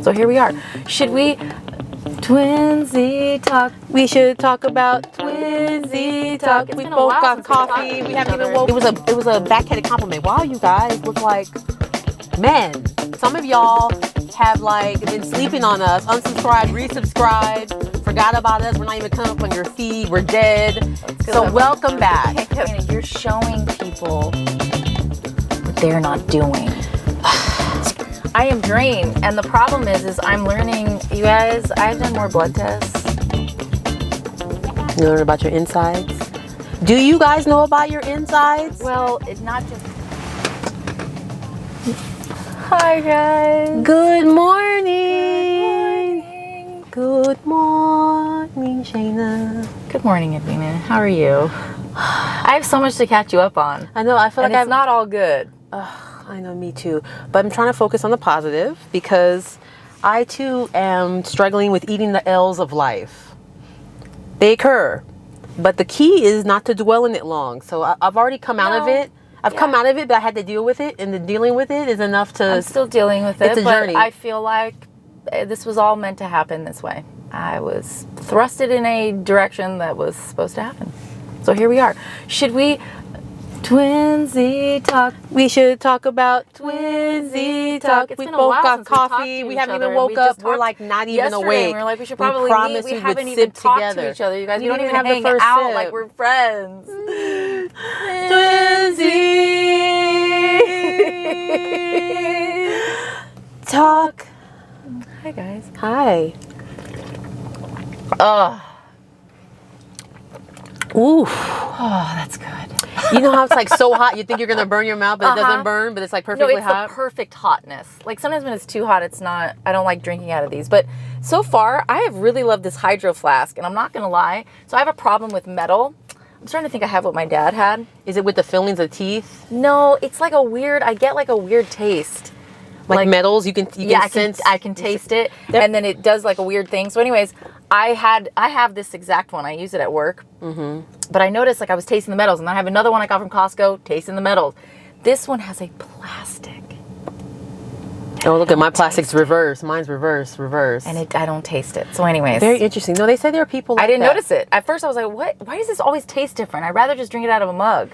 So here we are. Should we twinsy talk? We should talk about twinsy talk. We both got coffee. We haven't even woke. It was a backhanded compliment. Wow, you guys look like men. Some of y'all have like been sleeping on us, unsubscribed, resubscribed, forgot about us. We're not even coming up on your feed. We're dead. So welcome back. You're showing people what they're not doing. I am drained, and the problem is I'm learning. You guys, I've done more blood tests. You learn about your insides. Do you guys know about your insides? Well, it's not just. Hi guys. Good morning. Good morning, Shana. Good morning, Edwina. How are you? I have so much to catch you up on. I know. I feel like it's not all good. I know, me too. But I'm trying to focus on the positive because I too am struggling with eating the L's of life. They occur, but the key is not to dwell in it long. So I've already come out of it. I've come out of it, but I had to deal with it, and the dealing with it is enough to. I'm still dealing with it. It's a journey. I feel like this was all meant to happen this way. I was thrusted in a direction that was supposed to happen. So here we are. Should we twinsy talk? We should talk about twinsy talk. We both got coffee. We haven't even woke up. We're like not even awake. We're like, we should probably meet. We haven't even talked to each other. You guys, we don't even have hang out like we're friends. Twinsy talk. Hi guys. Hi. Ooh. Oh, that's good. You know how it's like so hot, you think you're gonna burn your mouth, but it doesn't burn, but it's like perfectly hot? No, it's the perfect hotness. Like sometimes when it's too hot, it's not, I don't like drinking out of these. But so far, I have really loved this hydro flask, and I'm not gonna lie. So I have a problem with metal. I'm starting to think I have what my dad had. Is it with the fillings of teeth? No, it's like a weird, I get like a weird taste. Like metals, you can sense. I can taste it, and then it does like a weird thing. So anyways, I have this exact one. I use it at work, but I noticed like I was tasting the metals, and then I have another one I got from Costco, tasting the metals. This one has a plastic. Oh, look at my plastic's reverse. Mine's reverse. And I don't taste it. So anyways. Very interesting. No, they say there are people like I didn't notice it. At first I was like, what? Why does this always taste different? I'd rather just drink it out of a mug.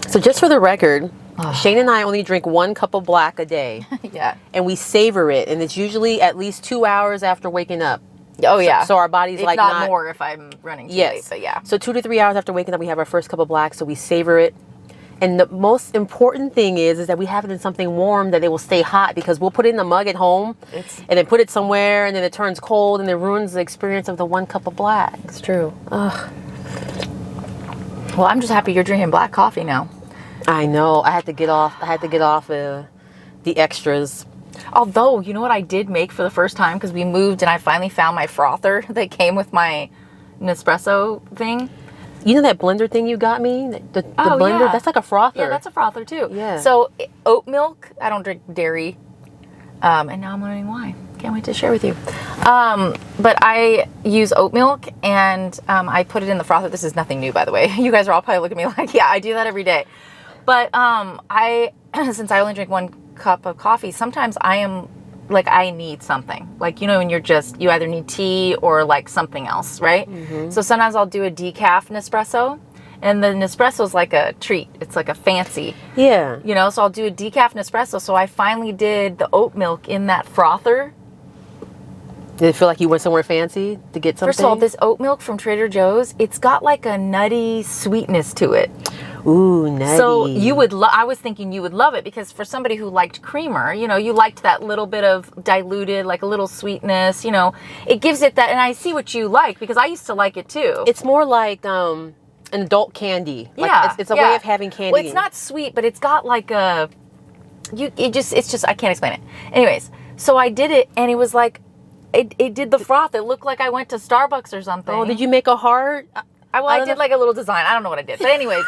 So just for the record, Shane and I only drink 1 cup of black a day. Yeah. And we savor it. And it's usually at least 2 hours after waking up. Oh, yeah. So our body's if like not more if I'm running too late. But yeah. So 2 to 3 hours after waking up, we have our first cup of black. So we savor it. And the most important thing is that we have it in something warm that it will stay hot, because we'll put it in the mug at home and then put it somewhere and then it turns cold and it ruins the experience of the 1 cup of black. It's true. Ugh. Well, I'm just happy you're drinking black coffee now. I know. I had to get off the extras. Although, you know what I did make for the first time, because we moved and I finally found my frother that came with my Nespresso thing. You know that blender thing you got me? The blender? Yeah. That's like a frother. Yeah, that's a frother too. Yeah. So oat milk, I don't drink dairy. And now I'm learning why. Can't wait to share with you. But I use oat milk and I put it in the frother. This is nothing new, by the way. You guys are all probably looking at me like, yeah, I do that every day. But since I only drink 1 cup of coffee, sometimes I am like, I need something. Like, you know, when you either need tea or like something else, right? So sometimes I'll do a decaf Nespresso. And the Nespresso's like a treat. It's like a fancy. Yeah. You know, so I'll do a decaf Nespresso. So I finally did the oat milk in that frother. Did it feel like you went somewhere fancy to get something? First of all, this oat milk from Trader Joe's, it's got like a nutty sweetness to it. Ooh, nutty. So I was thinking you would love it, because for somebody who liked creamer, you know, you liked that little bit of diluted, like a little sweetness, you know, it gives it that. And I see what you like, because I used to like it too. It's more like an adult candy. Like, yeah. it's a way of having candy. Well, it's not sweet, but it's got like it's just, I can't explain it. Anyways, so I did it, and it was like, it did the froth. It looked like I went to Starbucks or something. Oh, did you make a heart? I did like a little design. I don't know what I did. But anyways,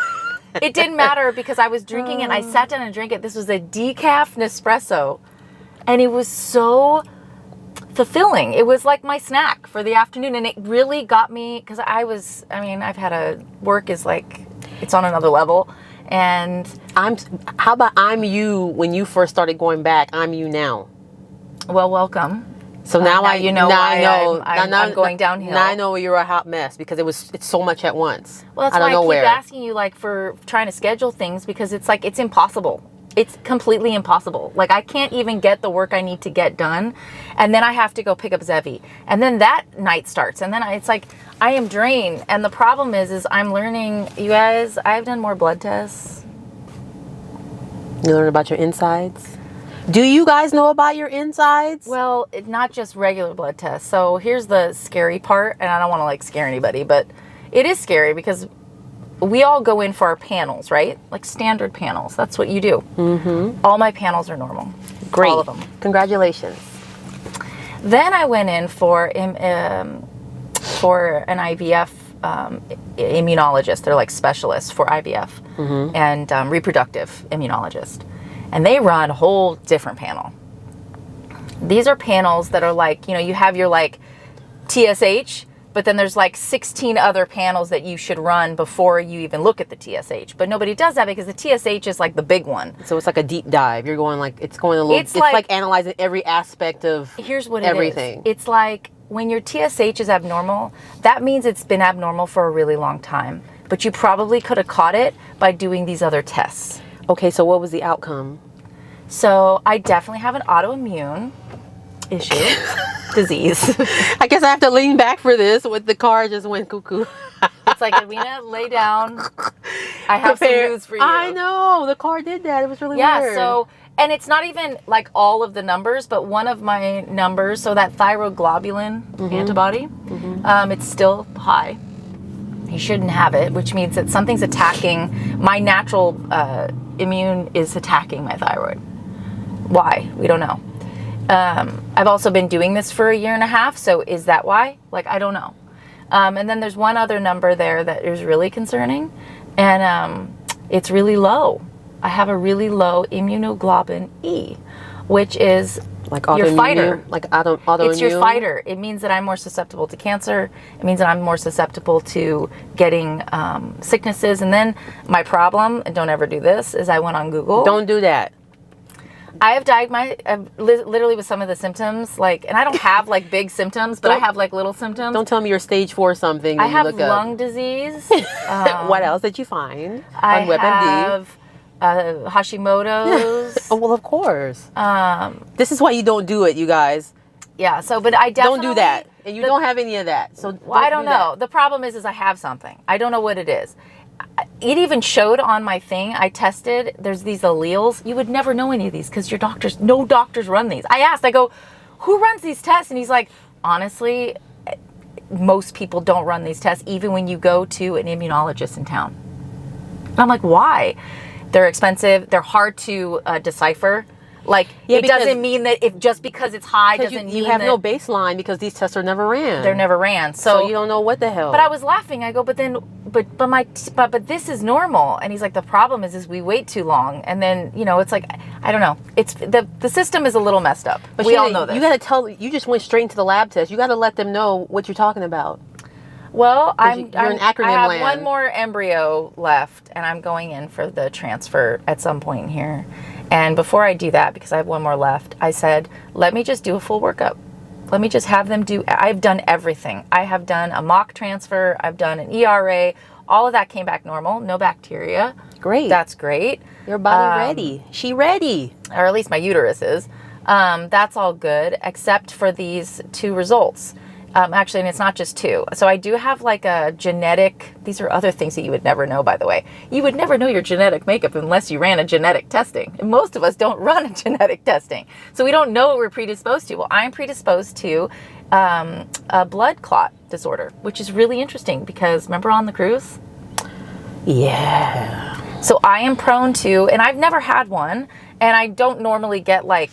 it didn't matter, because I was drinking it and I sat down and drank it. This was a decaf Nespresso. And it was so fulfilling. It was like my snack for the afternoon. And it really got me, because I've had work is like, it's on another level. And how about I'm you when you first started going back? I'm you now. Well, welcome. So now you know why I'm going now, downhill. Now I know you're a hot mess because it's so much at once. Well, that's why I keep asking you, like, for trying to schedule things, because it's like, it's impossible. It's completely impossible. Like, I can't even get the work I need to get done. And then I have to go pick up Zevi. And then that night starts. And then it's like, I am drained. And the problem is I'm learning, you guys, I've done more blood tests. You learn about your insides? Do you guys know about your insides? Well, not just regular blood tests. So here's the scary part, and I don't want to like scare anybody, but it is scary because we all go in for our panels, right? Like standard panels. That's what you do. Mm-hmm. All my panels are normal. Great. All of them. Congratulations. Then I went in for an IVF immunologist. They're like specialists for IVF and reproductive immunologist. And they run a whole different panel. These are panels that are like, you know, you have your like TSH, but then there's like 16 other panels that you should run before you even look at the TSH. But nobody does that because the TSH is like the big one. So it's like a deep dive. You're going like, it's like analyzing every aspect of here's what everything. It is. It's like when your TSH is abnormal, that means it's been abnormal for a really long time. But you probably could have caught it by doing these other tests. Okay, so what was the outcome? So I definitely have an autoimmune issue, disease. I guess I have to lean back for this. With the car just went cuckoo. It's like, Edwina, lay down. I have some news for you. I know the car did that. It was really weird. Yeah. So, and it's not even like all of the numbers, but one of my numbers. So that thyroid globulin antibody, it's still high. You shouldn't have it, which means that something's attacking my natural immune is attacking my thyroid. Why? We don't know. I've also been doing this for 1.5 years, so is that why? Like, I don't know. And then there's one other number there that is really concerning, and it's really low. I have a really low immunoglobulin E, which is like your fighter. Like autoimmune? It's your fighter. It means that I'm more susceptible to cancer. It means that I'm more susceptible to getting sicknesses. And then my problem, and don't ever do this, is I went on Google. Don't do that. I have diagnosed literally with some of the symptoms, like, and I don't have like big symptoms, but I have like little symptoms. Don't tell me you're stage 4 something. I have lung disease. What else did you find I on WebMD? have Hashimoto's. Oh, well, of course. This is why you don't do it, you guys. Yeah. So, but I definitely don't do that, and you don't have any of that. So I don't know. The problem is I have something. I don't know what it is. It even showed on my thing. I tested. There's these alleles. You would never know any of these because no doctors run these. I asked. I go, who runs these tests? And he's like, honestly, most people don't run these tests, even when you go to an immunologist in town. And I'm like, why? They're expensive. They're hard to decipher. Like, it doesn't mean that just because it's high doesn't mean you have no baseline because these tests are never ran. They're never ran. So you don't know what the hell. But I was laughing. I go, but this is normal. And he's like, the problem is we wait too long. And then, you know, it's like, I don't know. It's the system is a little messed up. But we all know this. You just went straight into the lab test. You got to let them know what you're talking about. Well, you're in acronym I have land. one more embryo left, and I'm going in for the transfer at some point here. And before I do that, because I have one more left, I said, let me just do a full workup. Let me just have them do, I've done everything. I have done a mock transfer. I've done an ERA. All of that came back normal. No bacteria. Great. That's great. Your body ready. She ready. Or at least my uterus is. That's all good, except for these 2 results. Actually, and it's not just 2. So I do have like a genetic, these are other things that you would never know, by the way. You would never know your genetic makeup unless you ran a genetic testing. And most of us don't run a genetic testing. So we don't know what we're predisposed to. Well, I'm predisposed to a blood clot disorder, which is really interesting because remember on the cruise? Yeah. So I am prone to, and I've never had one, and I don't normally get like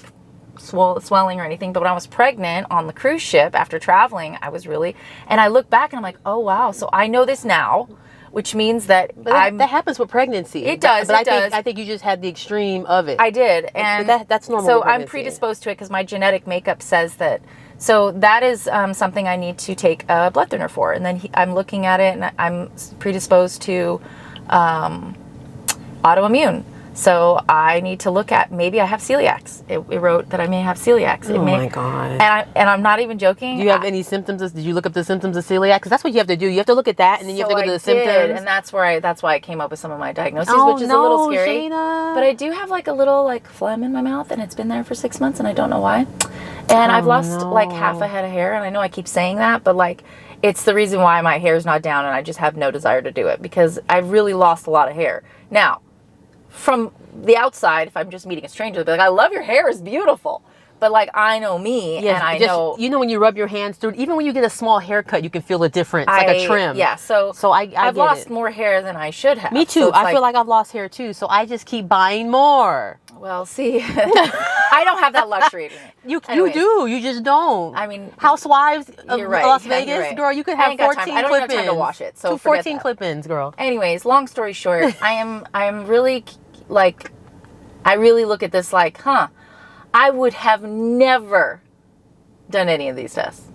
swelling or anything, but when I was pregnant on the cruise ship after traveling, and I look back and I'm like, oh wow, so I know this now, which means that that happens with pregnancy. It does. I think you just had the extreme of it. I did, and that's normal. So I'm predisposed to it because my genetic makeup says that. So that is something I need to take a blood thinner for, and then I'm looking at it, and I'm predisposed to autoimmune. So I need to look at, maybe I have celiacs. It wrote that I may have celiacs. Oh my God. And I'm not even joking. Do you have any symptoms? Did you look up the symptoms of celiac? Because that's what you have to do. You have to look at that, and then you have to go to the symptoms. And that's why I came up with some of my diagnoses, which is a little scary. Shana. But I do have like a little like phlegm in my mouth, and it's been there for 6 months, and I don't know why. And I've lost like half a head of hair, and I know I keep saying that, but like it's the reason why my hair is not down, and I just have no desire to do it because I've really lost a lot of hair. Now, from the outside, if I'm just meeting a stranger, they'll be like, I love your hair, it's beautiful. But like, I know me, and I know... You know when you rub your hands through, even when you get a small haircut, you can feel a difference, like a trim. Yeah, so I've lost more hair than I should have. Me too. So I feel like I've lost hair too, so I just keep buying more. Well, see, I don't have that luxury. You do. You just don't. I mean, Housewives of Las Vegas, right. girl, you could have 14 clip-ins. I don't have time to wash it, so 14 clip-ins, girl. Anyways, long story short, I'm really like, I really look at this like, I would have never done any of these tests.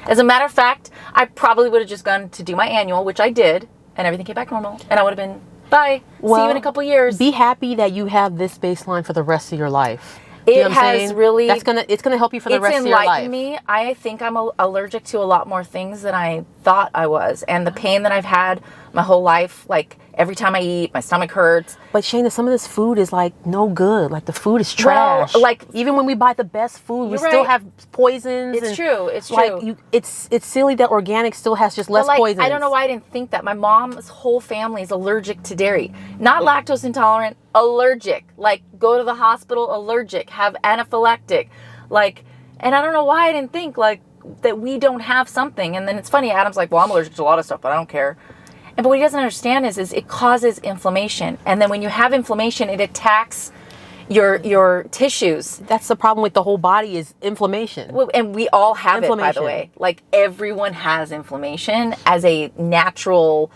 As a matter of fact, I probably would have just gone to do my annual, which I did, and everything came back normal, and I would have been, bye, see you in a couple years. Be happy that you have this baseline for the rest of your life. It has really... it's gonna help you for the rest of your life. It's enlightened me. I think I'm allergic to a lot more things than I thought I was. And the pain that I've had my whole life, like every time I eat, my stomach hurts. But Shana, some of this food is like no good. Like the food is trash. Well, like even when we buy the best food, we still have poisons. It's true. It's true. Like it's silly that organic still has just less poison. I don't know why I didn't think that. My mom's whole family is allergic to dairy. Not lactose intolerant, allergic. Like go to the hospital, allergic, have anaphylactic. Like, and I don't know why I didn't think like that we don't have something. And then it's funny, Adam's like, well, I'm allergic to a lot of stuff, but I don't care. But what he doesn't understand is it causes inflammation. And then when you have inflammation, it attacks your tissues. That's the problem with the whole body is inflammation. Well, and we all have it, by the way. Like everyone has inflammation as a natural,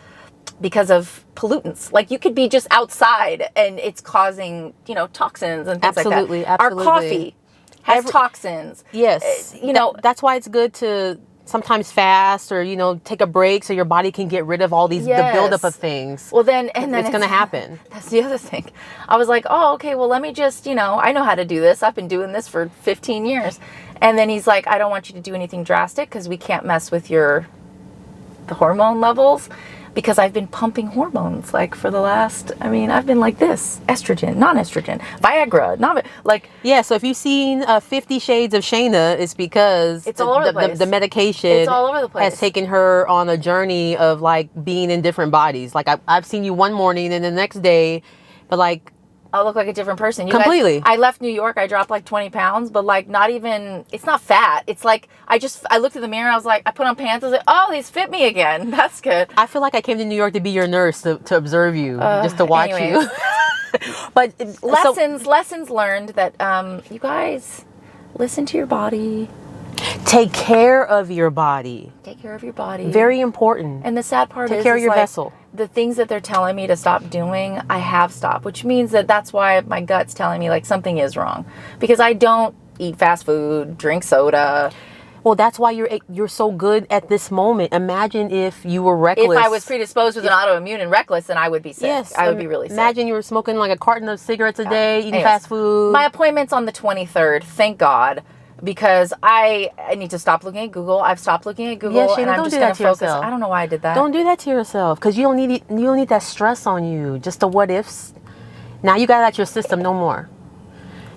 because of pollutants. Like you could be just outside and it's causing, toxins and things like that. Absolutely. Our coffee has toxins. Yes. That's why it's good to sometimes fast or, take a break so your body can get rid of all these, the buildup of things. Well, then it's going to happen. That's the other thing. I was like, oh, okay, well, let me just, I know how to do this. I've been doing this for 15 years. And then he's like, I don't want you to do anything drastic because we can't mess with the hormone levels. Because I've been pumping hormones like for the last, I've been like this, estrogen, non-estrogen, Viagra, Yeah, so if you've seen 50 Shades of Shana, it's because it's all over the place. The medication it's all over the place. Has taken her on a journey of like being in different bodies. Like I've seen you one morning and the next day, but like, I'll look like a different person. Completely. I left New York. I dropped like 20 pounds, but like not even, it's not fat. It's like, I looked in the mirror. I was like, I put on pants. I was like, oh, these fit me again. That's good. I feel like I came to New York to be your nurse, to observe you, just to watch you. But lessons learned that you guys listen to your body. Take care of your body. Take care of your body. Very important. And the sad part is, take care of your vessel. The things that they're telling me to stop doing, I have stopped, which means that's why my gut's telling me like something is wrong, because I don't eat fast food, drink soda. Well, that's why you're so good at this moment. Imagine if you were reckless. If I was predisposed with an autoimmune and reckless, then I would be sick. Yes, I would be really sick. Imagine you were smoking like a carton of cigarettes a day, eating fast food. My appointment's on the 23rd, thank God. Because I need to stop looking at Google. I've stopped looking at Google, Shana, and I'm just going to focus. I don't know why I did that. Don't do that to yourself, because you don't need that stress on you. Just the what ifs. Now you got it out your system, no more.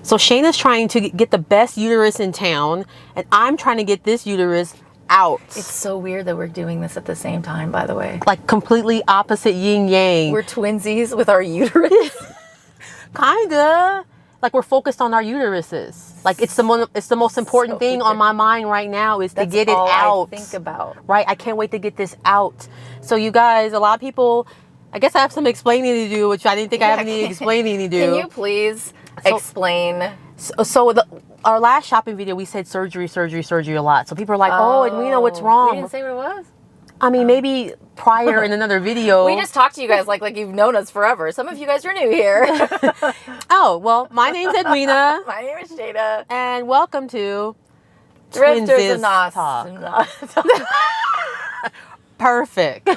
So Shana's trying to get the best uterus in town, and I'm trying to get this uterus out. It's so weird that we're doing this at the same time, by the way. Like completely opposite yin yang. We're twinsies with our uterus. Kinda. Like we're focused on our uteruses. Like it's the most important thing on my mind right now is to get it out. I think about. Right? I can't wait to get this out. So you guys, a lot of people, I guess I have some explaining to do, which I didn't think I have any explaining to do. Can you please explain? So our last shopping video, we said surgery a lot. So people are like, oh, and we know what's wrong. We didn't say what it was? Maybe prior in another video. We just talked to you guys like you've known us forever. Some of you guys are new here. Oh, well, my name's Edwina. My name is Shana. And welcome to ThriftersAnonymous. Perfect.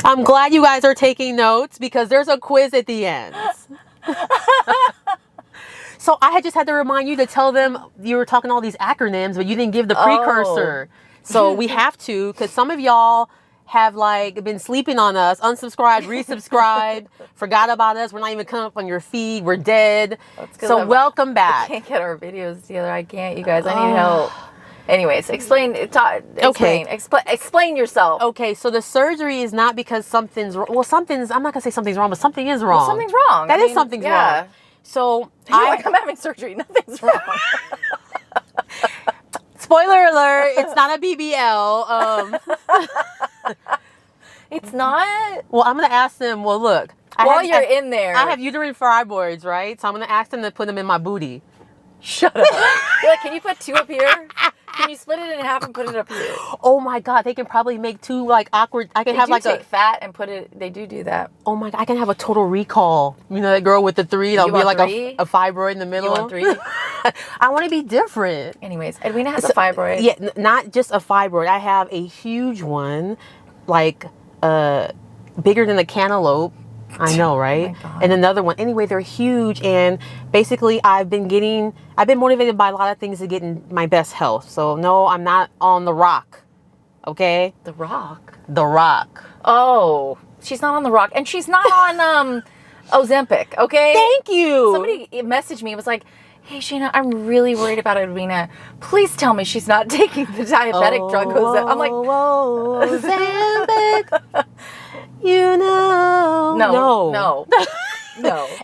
I'm glad you guys are taking notes because there's a quiz at the end. So I had just had to remind you to tell them you were talking all these acronyms, but you didn't give the precursor. So we have to, because some of y'all have like been sleeping on us, unsubscribed, resubscribed, forgot about us. We're not even coming up on your feed. We're dead. So welcome back. I can't get our videos together. I can't, you guys. I need help. Anyways, explain yourself. Okay, so the surgery is not because something's wrong. Well, something's, I'm not going to say something's wrong, but something is wrong. Well, something's wrong. That is something's wrong. So I'm having surgery. Nothing's wrong. Spoiler alert, it's not a BBL. It's not? Well, I'm going to ask them, well, look. While you're in there. I have uterine fibroids, right? So I'm going to ask them to put them in my booty. Shut up. You're like, can you put 2 up here? Can you split it in half and put it up here? Oh my God, they can probably make 2 like awkward. I can have like take fat and put it. They do that. Oh my God, I can have a total recall. You know that girl with the 3? That'll be like a fibroid in the middle. You want 3? I want to be different. Anyways, Edwina has a fibroid. Yeah, not just a fibroid. I have a huge one, like bigger than a cantaloupe. I know, right? Oh and another one. Anyway, they're huge, and basically I've been motivated by a lot of things to get in my best health. So no, I'm not on the rock. Okay? The rock? The rock. Oh, she's not on the rock, and she's not on Ozempic, okay? Thank you. Somebody messaged me, it was like, hey Shana, I'm really worried about Edwina. Please tell me she's not taking the diabetic drug Ozempic. I'm like, Ozempic. You know. No.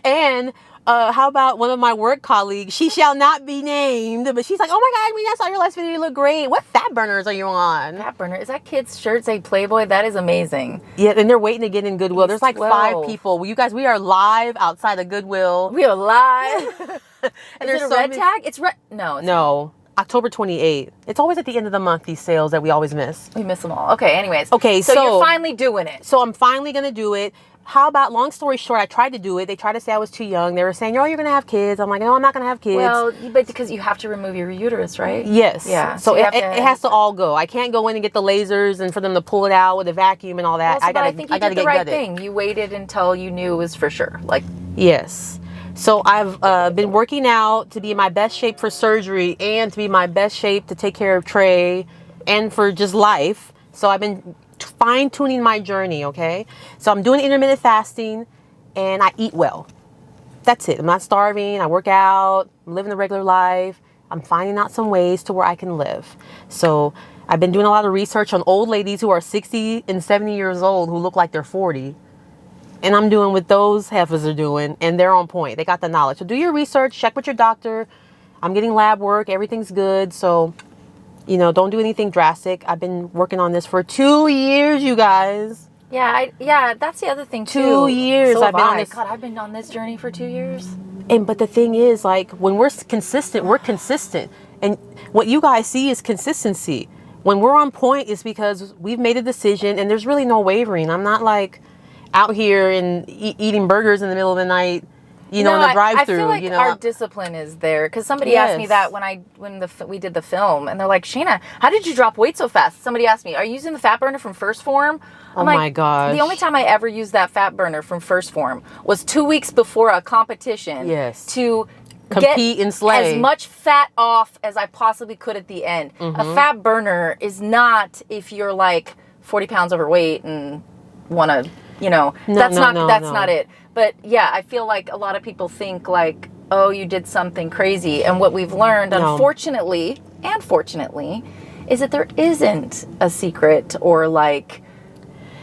And how about one of my work colleagues? She shall not be named, but she's like, oh my God, I saw your last video. You look great. What fat burners are you on? Fat burner? Is that kid's shirt say Playboy? That is amazing. Yeah, and they're waiting to get in Goodwill. There's like 12. 5 people. Well, you guys, we are live outside of Goodwill. We are live. And is it a red tag? It's red. No. October 28th. It's always at the end of the month, these sales that we always miss. We miss them all. Okay, anyways. Okay, so you're finally doing it. So I'm finally going to do it. How about, long story short, I tried to do it. They tried to say I was too young. They were saying, oh, you're going to have kids. I'm like, no, I'm not going to have kids. Well, but because you have to remove your uterus, right? Yes. Yeah. So it has to all go. I can't go in and get the lasers and for them to pull it out with a vacuum and all that. Well, I think you did the right thing. You waited until you knew it was for sure. Yes. So I've been working out to be in my best shape for surgery and to be my best shape to take care of Trey and for just life. So I've been fine-tuning my journey, okay? So I'm doing intermittent fasting and I eat well. That's it. I'm not starving. I work out. I'm living a regular life. I'm finding out some ways to where I can live. So I've been doing a lot of research on old ladies who are 60 and 70 years old who look like they're 40. And I'm doing what those heifers are doing, and they're on point. They got the knowledge. So do your research, check with your doctor. I'm getting lab work. Everything's good. So, don't do anything drastic. I've been working on this for 2 years, you guys. Yeah, that's the other thing, too. 2 years So I've been on this. God, I've been on this journey for 2 years. But the thing is, like, when we're consistent, we're consistent. And what you guys see is consistency. When we're on point, it's because we've made a decision, and there's really no wavering. I'm not, like, out here and eating burgers in the middle of the night, in the drive-thru. I feel like our discipline is there because somebody asked me that when we did the film, and they're like, Shana, how did you drop weight so fast? Somebody asked me, are you using the fat burner from First Form? I'm my gosh. The only time I ever used that fat burner from First Form was 2 weeks before a competition. Yes. To compete and slay as much fat off as I possibly could at the end. Mm-hmm. A fat burner is not if you're like 40 pounds overweight and want to. That's not it. But yeah, I feel like a lot of people think like, oh, you did something crazy. And what we've learned, unfortunately and fortunately, is that there isn't a secret or like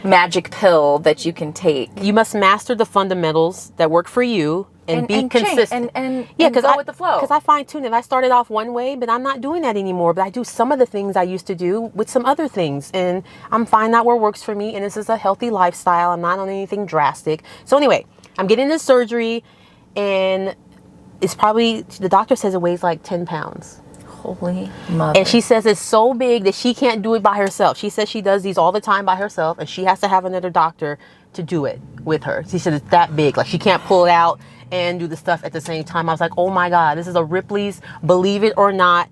magic pill that you can take. You must master the fundamentals that work for you and be consistent. And go with the flow. Because I fine-tuned it. I started off one way, but I'm not doing that anymore. But I do some of the things I used to do with some other things. And I'm finding out what works for me. And this is a healthy lifestyle. I'm not on anything drastic. So anyway, I'm getting this surgery. And it's probably, the doctor says it weighs like 10 pounds. Holy mother. And she says it's so big that she can't do it by herself. She says she does these all the time by herself. And she has to have another doctor to do it with her. She said it's that big. Like she can't pull it out and do the stuff at the same time. I was like, oh my God, this is a Ripley's Believe It or Not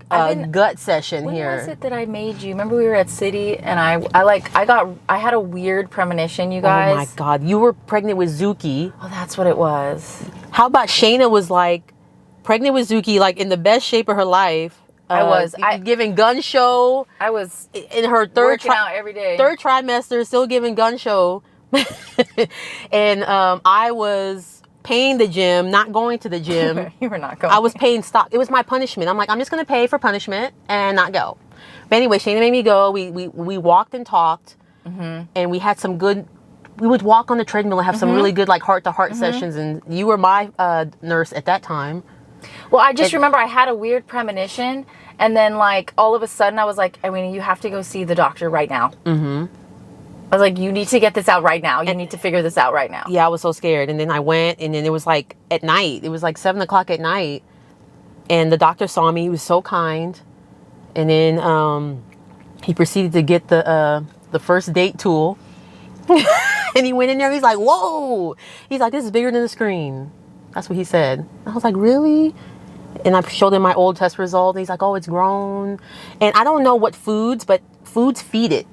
gut session when here. was it that I made you? Remember we were at City and I had a weird premonition, you guys. Oh my God, you were pregnant with Zuki. Oh, that's what it was. How about Shana was like pregnant with Zuki, like in the best shape of her life. Giving gun show. I was in her working out every day. Third trimester, still giving gun show. And I was paying the gym, not going to the gym. You were not going. I was paying stock. It was my punishment. I'm like, I'm just gonna pay for punishment and not go. But anyway, Shana made me go. We walked and talked, and we had some good. We would walk on the treadmill and have some really good like heart to heart sessions. And you were my nurse at that time. Well, I just remember I had a weird premonition, and then like all of a sudden I was like, I mean, you have to go see the doctor right now. I was like, you need to get this out right now. You need to figure this out right now. Yeah, I was so scared. And then I went, and then it was like at night. It was like 7 o'clock at night. And the doctor saw me. He was so kind. And then he proceeded to get the first date tool. And he went in there. He's like, whoa. He's like, this is bigger than the screen. That's what he said. I was like, really? And I showed him my old test result. And he's like, oh, it's grown. And I don't know what foods, but foods feed it.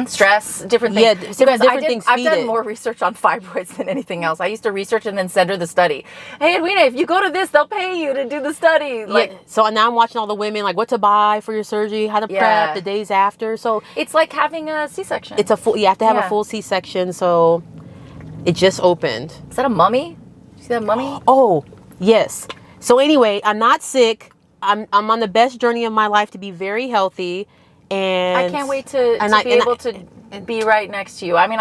Stress, different things. Yeah, different things I've feed done it. more research on fibroids than anything else. I used to research and then send her the study. Hey, Edwina, if you go to this, they'll pay you to do the study. Like, yeah. So now I'm watching all the women, like what to buy for your surgery, how to prep, the days after. So it's like having a C-section. It's a full. You have to have a full C-section. So it just opened. Is that a mummy? You see that mummy? Oh, yes. So anyway, I'm not sick. I'm on the best journey of my life to be very healthy. And I can't wait to be able to be right next to you. I mean,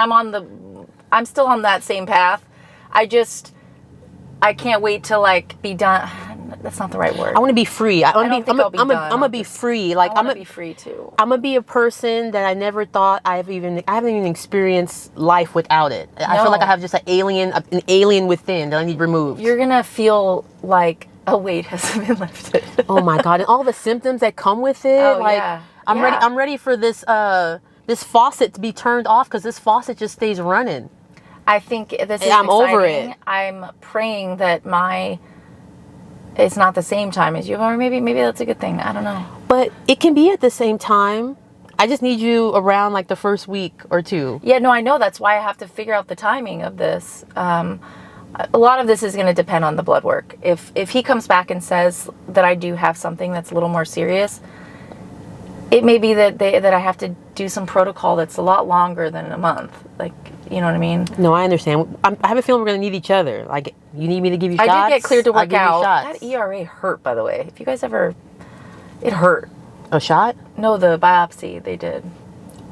I'm still on that same path. I can't wait to like be done. That's not the right word. I want to be free. I'm gonna be free. Like I'm gonna be free too. I'm gonna be a person that I never thought I haven't even experienced life without it. I feel like I have just an alien within that I need removed. You're gonna feel like a weight has been lifted. Oh my God! And all the symptoms that come with it. Oh, like yeah. I'm ready for this this faucet to be turned off because this faucet just stays running. I think this is I'm exciting. over it. I'm praying that it's not the same time as you, or maybe that's a good thing. I don't know. But it can be at the same time. I just need you around like the first week or two. Yeah, no, I know. That's why I have to figure out the timing of this. A lot of this is going to depend on the blood work. If he comes back and says that I do have something that's a little more serious, it may be that I have to do some protocol that's a lot longer than a month. Like, you know what I mean? No, I understand. I have a feeling we're going to need each other. Like, you need me to give you shots? I did get cleared to work out. Shots. That ERA hurt, by the way. If you guys ever... It hurt. A shot? No, the biopsy they did.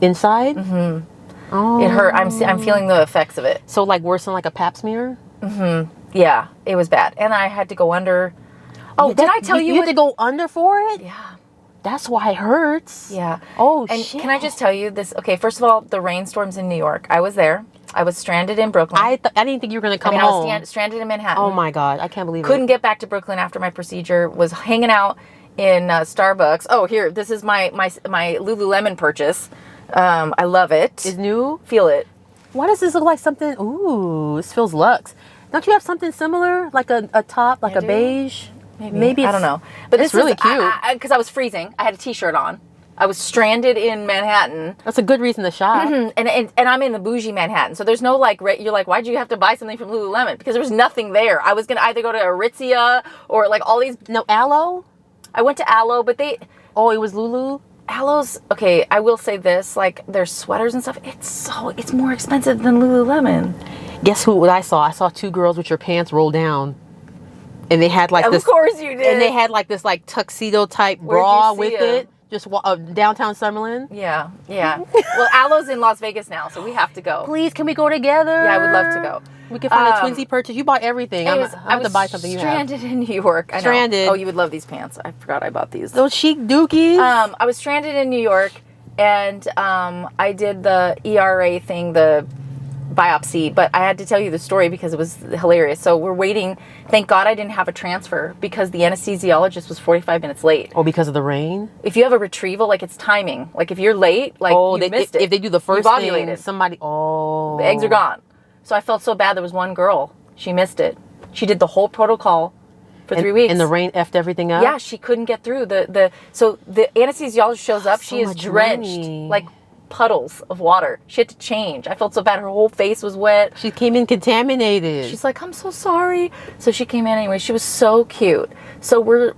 Inside? Mm-hmm. Oh. It hurt. I'm feeling the effects of it. So, like, worse than like a pap smear? Mm-hmm. Yeah, it was bad. And I had to go under... Oh, did I tell you... You had to go under for it? Yeah. That's why it hurts. Yeah. Oh, and shit. Can I just tell you this? Okay, first of all, the rainstorms in New York. I was there. I was stranded in Brooklyn. I didn't think you were going to come home. I was stranded in Manhattan. Oh, my God. I can't believe Couldn't get back to Brooklyn after my procedure. Was hanging out in Starbucks. Oh, here. This is my Lululemon purchase. I love it. It's new? Feel it. Why does this look like something? Ooh, this feels luxe. Don't you have something similar? Like a top, like a beige? Maybe I don't know. But it's this really is, cute. Because I was freezing. I had a t-shirt on. I was stranded in Manhattan. That's a good reason to shop. Mm-hmm. And I'm in the bougie Manhattan. So there's no like, you're like, why'd you have to buy something from Lululemon? Because there was nothing there. I was going to either go to Aritzia or like all these. No, Aloe? I went to Aloe, but Oh, it was Lulu? Aloe's, okay, I will say this, like their sweaters and stuff, it's more expensive than Lululemon. Guess what I saw? I saw two girls with your pants rolled down. And they had like this. Of course you did. And they had like this like tuxedo type bra with it. Just downtown Summerlin. Yeah. Well, Aloe's in Las Vegas now, so we have to go. Please, can we go together? Yeah, I would love to go. We can find a twinsy purchase. You bought everything. I have to buy something you have. Stranded in New York. I know. Stranded. Oh, you would love these pants. I forgot I bought these. Those chic dookies. I was stranded in New York, and I did the ERA thing, the biopsy, but I had to tell you the story because it was hilarious. So we're waiting. Thank God I didn't have a transfer because the anesthesiologist was 45 minutes late. Oh, because of the rain? If you have a retrieval, like it's timing. Like if you're late, like you missed it. If they do the first thing, somebody, the eggs are gone. So I felt so bad. There was one girl. She missed it. She did the whole protocol for 3 weeks. And the rain effed everything up? Yeah, she couldn't get through. So the anesthesiologist shows up. So she is much drenched, money. like puddles of water. She had to change. I felt so bad. Her whole face was wet. She came in contaminated. She's like, I'm so sorry. So she came in anyway. She was so cute. So we're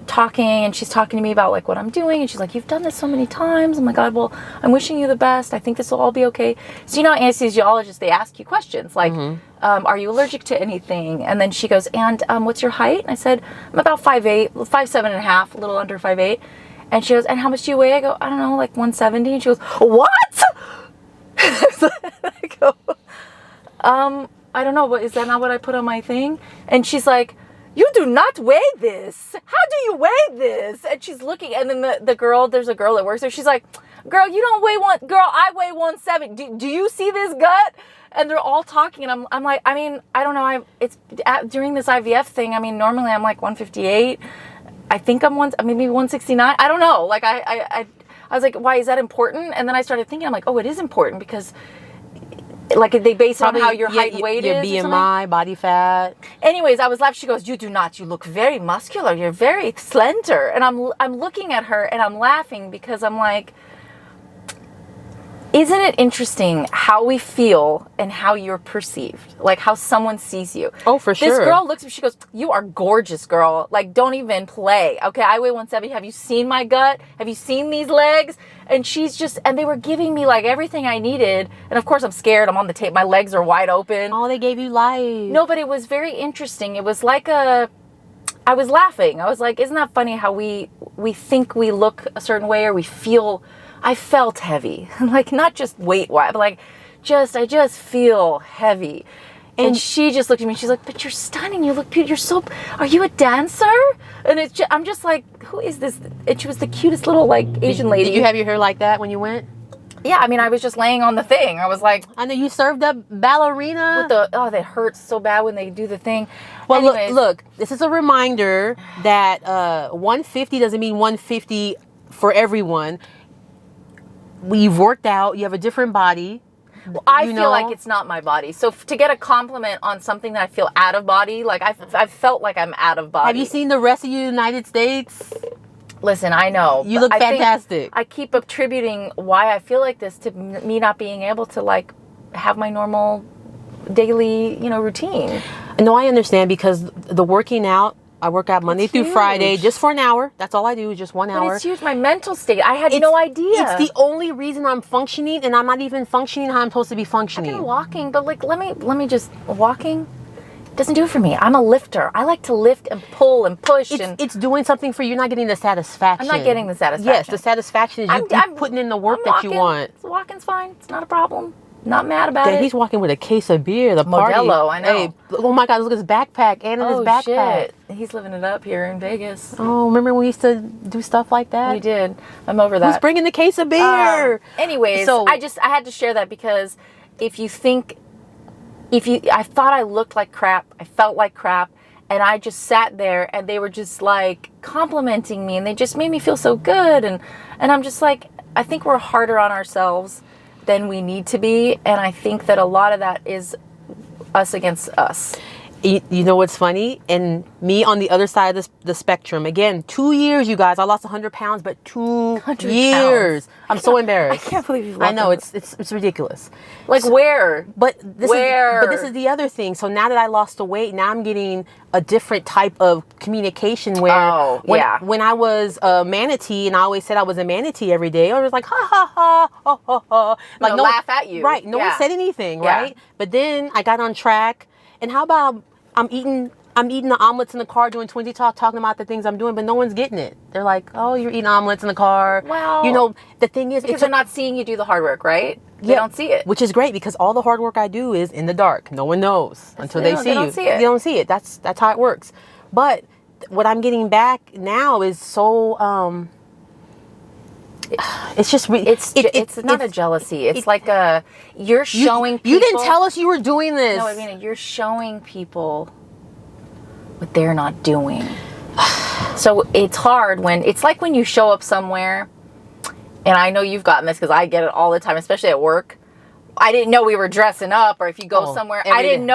talking, and she's talking to me about like what I'm doing, and she's like, you've done this so many times. I'm like, God, well, I'm wishing you the best. I think this will all be okay. So you know, anesthesiologists, they ask you questions like, are you allergic to anything? And then she goes, and what's your height? And I said, I'm about 5'8", 5'7.5", a little under 5'8". And she goes, and how much do you weigh? I go, I don't know, like 170. And she goes, what? I go, I don't know, but is that not what I put on my thing? And she's like, you do not weigh this. How do you weigh this? And she's looking, and then the girl, there's a girl that works there. She's like, girl, you don't weigh girl, I weigh 170. Do you see this gut? And they're all talking, and I'm like, I mean, I don't know. During this IVF thing, I mean, normally I'm like 158. I think I'm maybe 169. I don't know. Like I was like, why is that important? And then I started thinking, I'm like, oh, it is important because like they base it on how your height, weight your is. Your BMI, body fat. Anyways, I was laughing. She goes, you do not. You look very muscular. You're very slender. And I'm looking at her and I'm laughing because I'm like, isn't it interesting how we feel and how you're perceived? Like how someone sees you. Oh, for sure. This girl looks at me, she goes, you are gorgeous, girl. Like, don't even play. Okay, I weigh 170. Have you seen my gut? Have you seen these legs? And and they were giving me like everything I needed. And of course I'm scared. I'm on the tape. My legs are wide open. Oh, they gave you life. No, but it was very interesting. It was like I was laughing. I was like, isn't that funny how we think we look a certain way or we feel. I felt heavy, like not just weight-wise, but like I just feel heavy. And she just looked at me. She's like, "But you're stunning. You look beautiful. Are you a dancer?" And I'm just like, "Who is this?" And she was the cutest little like Asian lady. Did you have your hair like that when you went? Yeah, I mean, I was just laying on the thing. I was like, I know you served up ballerina. That hurts so bad when they do the thing. Well, anyways, look. This is a reminder that 150 doesn't mean 150 for everyone. We've worked out. You have a different body. Well, I feel like it's not my body. So to get a compliment on something that I feel out of body, like I felt like I'm out of body. Have you seen the rest of the United States? Listen, I know. You look fantastic. I keep attributing why I feel like this to me not being able to like have my normal daily, routine. No, I understand because the working out, I work out Monday through Friday just for an hour. That's all I do is just 1 hour. But it's huge. My mental state. I had no idea. It's the only reason I'm functioning, and I'm not even functioning how I'm supposed to be functioning. I've been walking, but like, let me just walking. Doesn't do it for me. I'm a lifter. I like to lift and pull and push. It's doing something for you. You're not getting the satisfaction. I'm not getting the satisfaction. Yes, the satisfaction is you putting in the work that you want. Walking's fine. It's not a problem. Not mad about it. He's walking with a case of beer. The party. Modelo, I know. Hey, oh my God, look at his backpack and his backpack. Shit. He's living it up here in Vegas. Oh, remember when we used to do stuff like that? We did. I'm over that. Who's bringing the case of beer? Anyways, so I had to share that because I thought I looked like crap. I felt like crap. And I just sat there and they were just like complimenting me and they just made me feel so good. And I'm just like, I think we're harder on ourselves than we need to be. And I think that a lot of that is us against us. You know what's funny? And me on the other side of the spectrum. Again, 2 years, you guys. I lost 100 pounds, but 2 years. I'm so embarrassed. I can't believe you've lost. I know, it's ridiculous. Like where? But this is the other thing. So now that I lost the weight, now I'm getting a different type of communication where when I was a manatee and I always said I was a manatee every day, I was like, ha, ha, ha, ha, ha, ha. Like, no, laugh at you. Right. No one said anything, right? But then I got on track. And how about I'm eating the omelets in the car doing Twinsie Talk, talking about the things I'm doing, but no one's getting it. They're like, oh, you're eating omelets in the car. Well, the thing is, because they're not seeing you do the hard work, right? They don't see it. Which is great because all the hard work I do is in the dark. No one knows until they see you. They don't see it. That's how it works. But what I'm getting back now is so it's just it's not a jealousy. It's like you're showing people. You didn't tell us you were doing this. No, I mean you're showing people what they're not doing. So it's hard it's like when you show up somewhere, and I know you've gotten this because I get it all the time, especially at work. I didn't know we were dressing up, or if you go somewhere, I didn't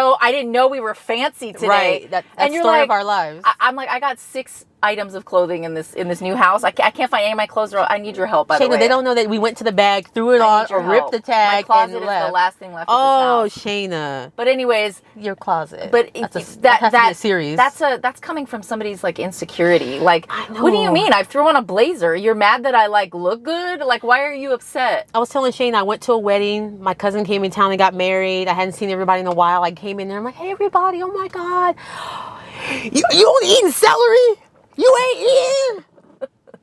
know we were fancy today. Right, that's the story of our lives. I'm like, I got 6 items of clothing in this new house. I can't find any of my clothes. I need your help, by the Shana, way. they don't know that we went to the bag, threw it on, or ripped the tag, my closet and is left. the last thing left Oh, of this house. Shana. But anyways, Your closet. but that has to be a that series. that's coming from somebody's like insecurity. Like, I know. what do you mean? I threw on a blazer. You're mad that I like look good? Like, why are you upset? I was telling Shane, I went to a wedding. My cousin came in town and got married. I hadn't seen everybody in a while. I came in there. I'm like, hey, everybody. Oh, my God. You only eating celery? You ain't eating?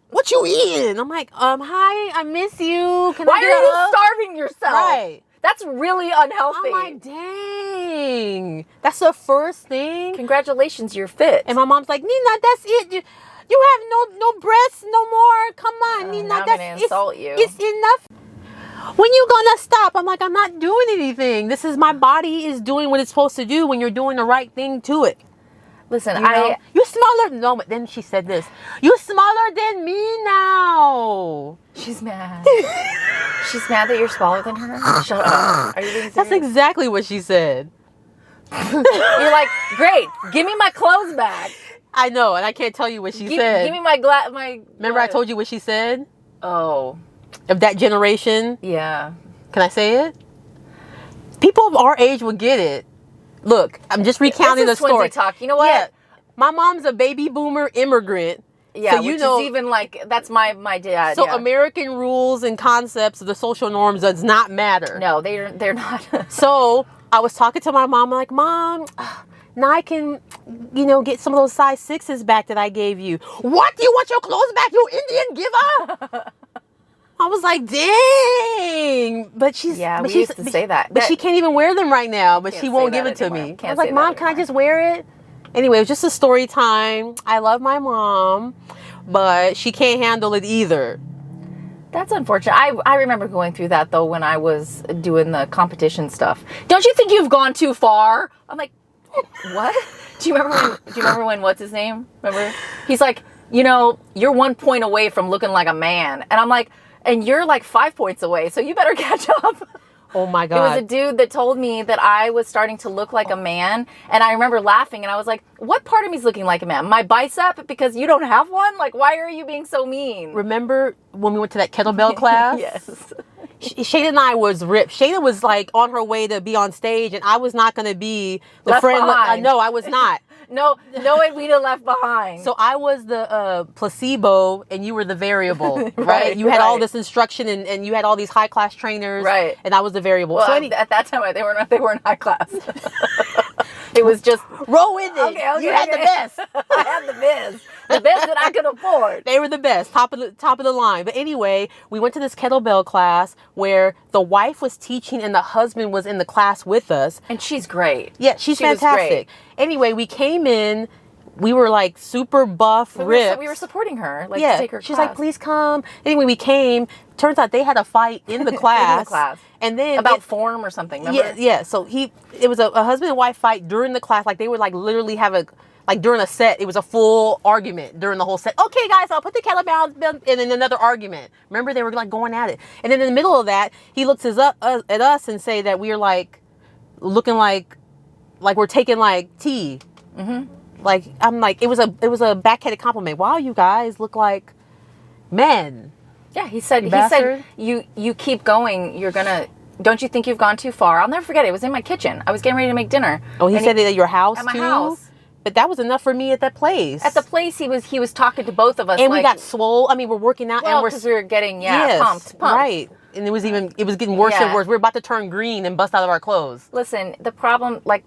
What you eating? I'm like, hi, I miss you. Why are you starving yourself? Right. That's really unhealthy. I'm like, dang. That's the first thing. Congratulations, you're fit. And my mom's like, Nina, that's it. You have no breasts no more. Come on, Nina. Now I'm that's gonna insult you. It's enough. When you gonna stop? I'm like, I'm not doing anything. This is my body is doing what it's supposed to do when you're doing the right thing to it. Listen, You're smaller. No, but then she said this. You're smaller than me now. She's mad. She's mad that you're smaller than her. Shut up. Are you being serious? That's exactly what she said. You're like, great. Give me my clothes back. I know, and I can't tell you what she said. Give me my Remember I told you what she said? Oh. Of that generation? Yeah. Can I say it? People of our age will get it. Look, I'm just recounting the story. Talk. You know what? Yeah, my mom's a baby boomer immigrant. Yeah, so which is even like, that's my dad. So yeah. American rules and concepts of the social norms does not matter. No, they're not. So I was talking to my mom, like, Mom, now I can, get some of those size 6s back that I gave you. What? You want your clothes back, you Indian giver? I was like, dang. But she's... Yeah, but we used to say that. But she can't even wear them right now, but she won't give it to anymore. me. Can't I was like, say Mom, that can I anymore. just wear it? Anyway, it was just a story time. I love my mom, but she can't handle it either. That's unfortunate. I remember going through that, though, when I was doing the competition stuff. Don't you think you've gone too far? I'm like, what? Do you remember when what's his name? Remember? He's like, you're 1 point away from looking like a man. And I'm like, and you're like 5 points away, so you better catch up. Oh my God. It was a dude that told me that I was starting to look like a man. And I remember laughing and I was like, what part of me is looking like a man? My bicep? Because you don't have one? Like, why are you being so mean? Remember when we went to that kettlebell class? Yes. Shana and I was ripped. Shana was like on her way to be on stage, and I was not going to be the Left friend. behind. No, I was not. No Edwina left behind. So I was the placebo, and you were the variable, right? You had all this instruction, and you had all these high class trainers, right? And I was the variable. Well, So at that time they weren't high class. It was just roll with it. Okay, you had the best. I had the best that I could afford. They were the best, top of the line. But anyway, we went to this kettlebell class where the wife was teaching and the husband was in the class with us. And she's great. Yeah, she's fantastic. Anyway, we came in. We were like super buff, ripped. We were supporting her, like yeah, to take her she's class. like, please come. Anyway, we came. Turns out they had a fight in the class. And then about form or something, remember? Yeah. So it was a husband and wife fight during the class. Like they would like literally have during a set, it was a full argument during the whole set. Okay, guys, I'll put the kettlebell and then another argument. Remember, they were like going at it. And then in the middle of that, he looks at us and say that we are like looking like we're taking like tea. Mm-hmm. Like I'm like it was a backhanded compliment. Wow, you guys look like men. Yeah, he said you keep going, you're gonna. Don't you think you've gone too far? I'll never forget it. It was in my kitchen. I was getting ready to make dinner. Oh, he said it at your house at my too? house. But that was enough for me at that place. At the place, he was talking to both of us, and we got swole. I mean, we're working out, and because we were getting pumped. Right. And it was getting worse and worse. We were about to turn green and bust out of our clothes. Listen, the problem, like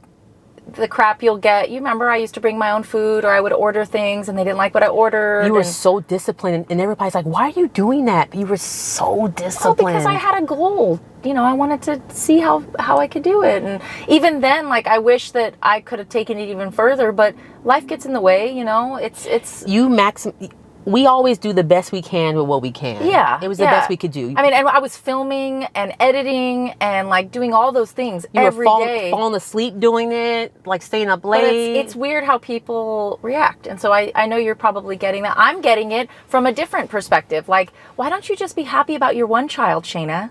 the crap you'll get. You remember I used to bring my own food, or I would order things and they didn't like what I ordered. You were so disciplined, and everybody's like, "Why are you doing that?" You were so disciplined. Oh, because I had a goal. I wanted to see how I could do it. And even then, like, I wish that I could have taken it even further, but life gets in the way. We always do the best we can with what we can. Yeah. It was the best we could do. I mean, and I was filming and editing and like doing all those things every day. Falling asleep doing it, like staying up late. But it's weird how people react. And so I know you're probably getting that. I'm getting it from a different perspective. Like, why don't you just be happy about your one child, Shana?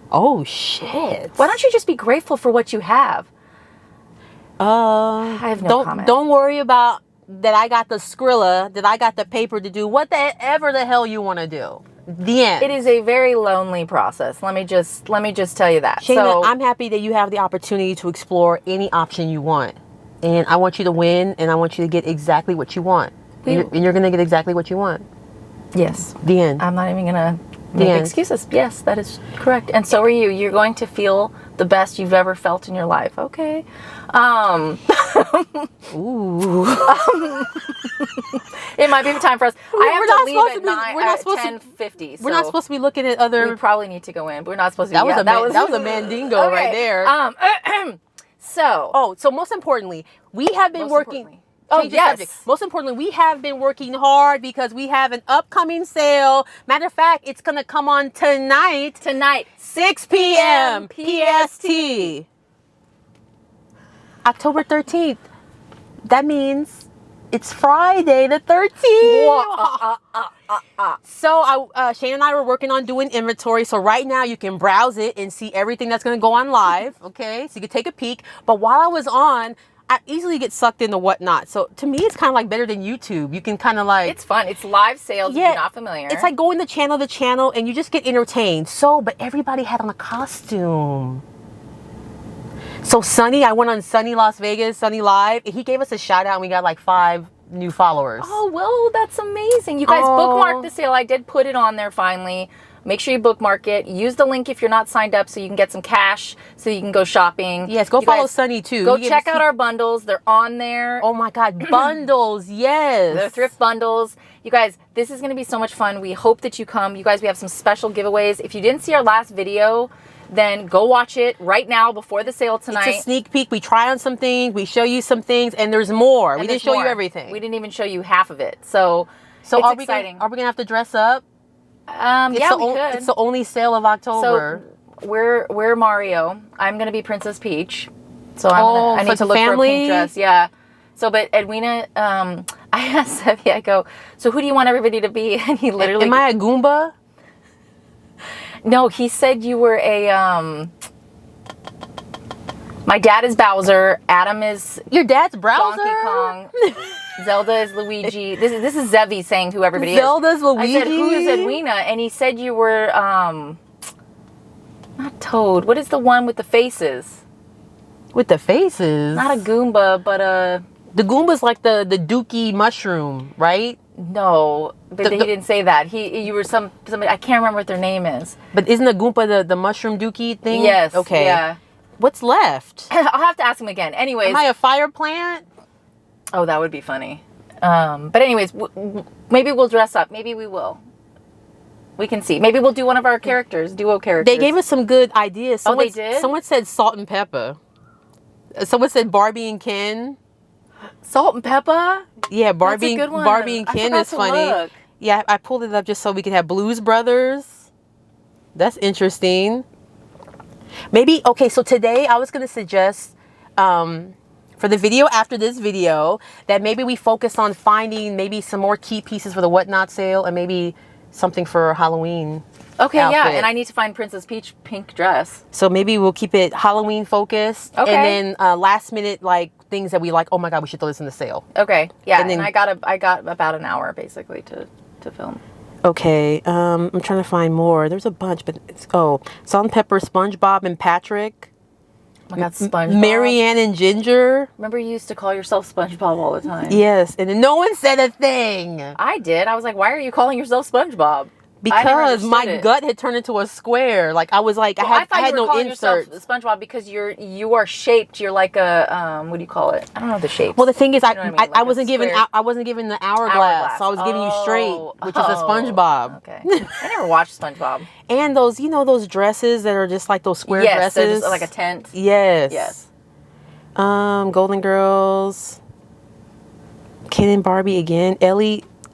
Oh, shit. Why don't you just be grateful for what you have? I have no comment. Don't worry about that I got the Skrilla, that I got the paper to do whatever the hell you want to do. The end. It is a very lonely process. Let me just tell you that. Shana, So I'm happy that you have the opportunity to explore any option you want. And I want you to win, and I want you to get exactly what you want. And you're going to get exactly what you want. yes. The end. I'm not even going to make excuses. Yes, that is correct. And so are you. You're going to feel the best you've ever felt in your life. Okay. Ooh. It might be time for us. I have to leave at 10:50. We're not supposed to be looking at other. We probably need to go in. But we're not supposed to. That was a mandingo okay. right there. So. So most importantly, we have been working. Oh, yes. Most importantly, we have been working hard because we have an upcoming sale. Matter of fact, it's going to come on tonight. 6 p.m. PST. October 13th. That means it's Friday the 13th. So Shane and I were working on doing inventory. So right now you can browse it and see everything that's going to go on live. Okay, so you can take a peek. But while I was on, I easily get sucked into whatnot. So to me, it's kind of like better than YouTube. You can kind of like... It's fun. It's live sales if you're not familiar. It's like going channel to channel and you just get entertained. But everybody had on a costume. So Sunny, I went on Sunny Las Vegas, Sunny Live, and he gave us a shout out and we got like 5 new followers. Oh, well, that's amazing. You guys bookmarked the sale. I did put it on there finally. Make sure you bookmark it. Use the link if you're not signed up so you can get some cash so you can go shopping. Yes, go follow Sunny too. Go check out our bundles. They're on there. Oh my God, bundles, yes. They're thrift bundles. You guys, this is going to be so much fun. We hope that you come. You guys, we have some special giveaways. If you didn't see our last video, then go watch it right now before the sale tonight. It's a sneak peek. We try on some things. We show you some things, and there's more. We didn't show you everything. We didn't even show you half of it. So it's exciting. Are we going to have to dress up? Yeah, we could. It's the only sale of October. So we're Mario. I'm going to be Princess Peach. So I need to look for a pink dress. Yeah. So, but Edwina, I asked Sevi, I go, so who do you want everybody to be? And he literally... Am I a Goomba? No, he said you were a... My dad is Bowser. Adam is... Your dad's Browser? Donkey Kong. Zelda is Luigi. This is Zevi saying who everybody is. Zelda's Luigi? I said, who is Edwina? And he said you were... not Toad. What is the one with the faces? With the faces? Not a Goomba, but a... The Goomba's like the dookie mushroom, right? No, but he didn't say that. You were somebody, I can't remember what their name is. But isn't a Goomba the mushroom dookie thing? Yes. Okay. Yeah. What's left? I'll have to ask him again. Anyways. Am I a fire plant? Oh, that would be funny. But anyways, maybe we'll dress up. Maybe we will. We can see. Maybe we'll do one of our characters, duo characters. They gave us some good ideas. They did? Someone said Salt and Pepper. Someone said Barbie and Ken. Salt and Pepper? Yeah, Barbie and Ken is funny. Look. Yeah, I pulled it up just so we could have Blues Brothers. That's interesting. Maybe, okay, so today I was going to suggest for the video after this video that maybe we focus on finding maybe some more key pieces for the Whatnot sale and maybe something for Halloween. Okay, outfit. yeah, and I need to find Princess Peach pink dress. So maybe we'll keep it Halloween focused. Okay. And then last minute, like, things that we like, oh my God, we should throw this in the sale. Okay, yeah, and then, I got about an hour, basically, to film. Okay, I'm trying to find more. There's a bunch, but Salt and Pepper, SpongeBob and Patrick. Oh my God, SpongeBob. Marianne and Ginger. Remember you used to call yourself SpongeBob all the time? Yes, and then no one said a thing. I did. I was like, why are you calling yourself SpongeBob? Because my gut had turned into a square. Like I was like, I had no inserts. SpongeBob because you are shaped. You're like a what do you call it? I don't know the shape. Well, the thing is, I wasn't given the hourglass, so I was giving you straight, which is a SpongeBob. Okay, I never watched SpongeBob. And those, those dresses that are just like those square dresses. They're just like a tent. Yes. Yes. Golden Girls. Ken and Barbie again.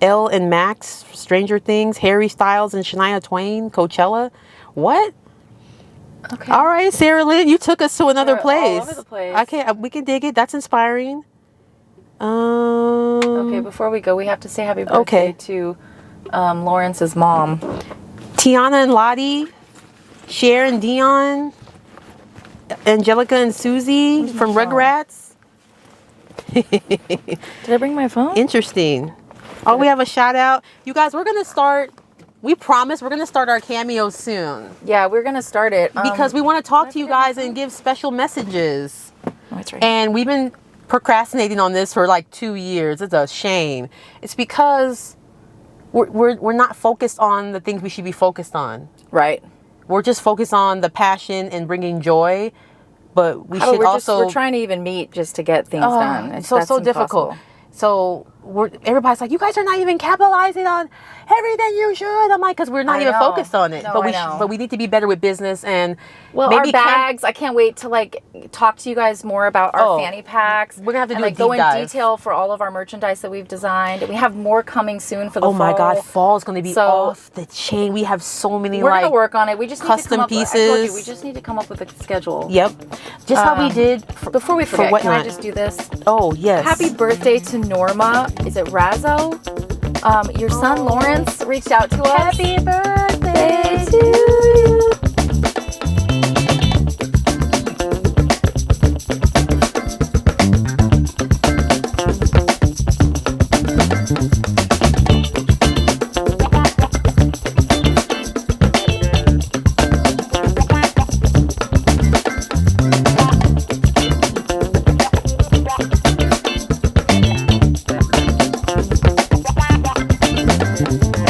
Elle and Max, Stranger Things, Harry Styles and Shania Twain, Coachella. What? Okay. All right, Sarah Lynn, you took us to another place. All over the place. Okay, we can dig it. That's inspiring. Okay, before we go, we have to say happy birthday to Lawrence's mom. Tiana and Lottie, Cher and Dion, Angelica and Susie from Rugrats. Did I bring my phone? Interesting. Oh, we have a shout out. You guys, we're going to start. We promise we're going to start our cameos soon. Yeah, we're going to start it. Because we want to talk to you guys and give special messages. Oh, that's right. And we've been procrastinating on this for like 2 years. It's a shame. It's because we're not focused on the things we should be focused on. Right. We're just focused on the passion and bringing joy, but we're trying to even meet just to get things done. It's so difficult. So everybody's like, you guys are not even capitalizing on everything you should. I'm like, because we're not even focused on it. No, but we need to be better with business and our bags. I can't wait to like talk to you guys more about our fanny packs. We're gonna have to do a deep go dive. in detail for all of our merchandise that we've designed. We have more coming soon for the fall. Oh my God, fall is gonna be off the chain. We have so many. We're gonna work on it. We just custom need to pieces. I told you, we just need to come up with a schedule. Yep. Just how we did. Before we forget, can I just do this? Oh yes. Happy birthday to Norma. Is it Razzo? Your son Lawrence reached out to us. Happy birthday to you.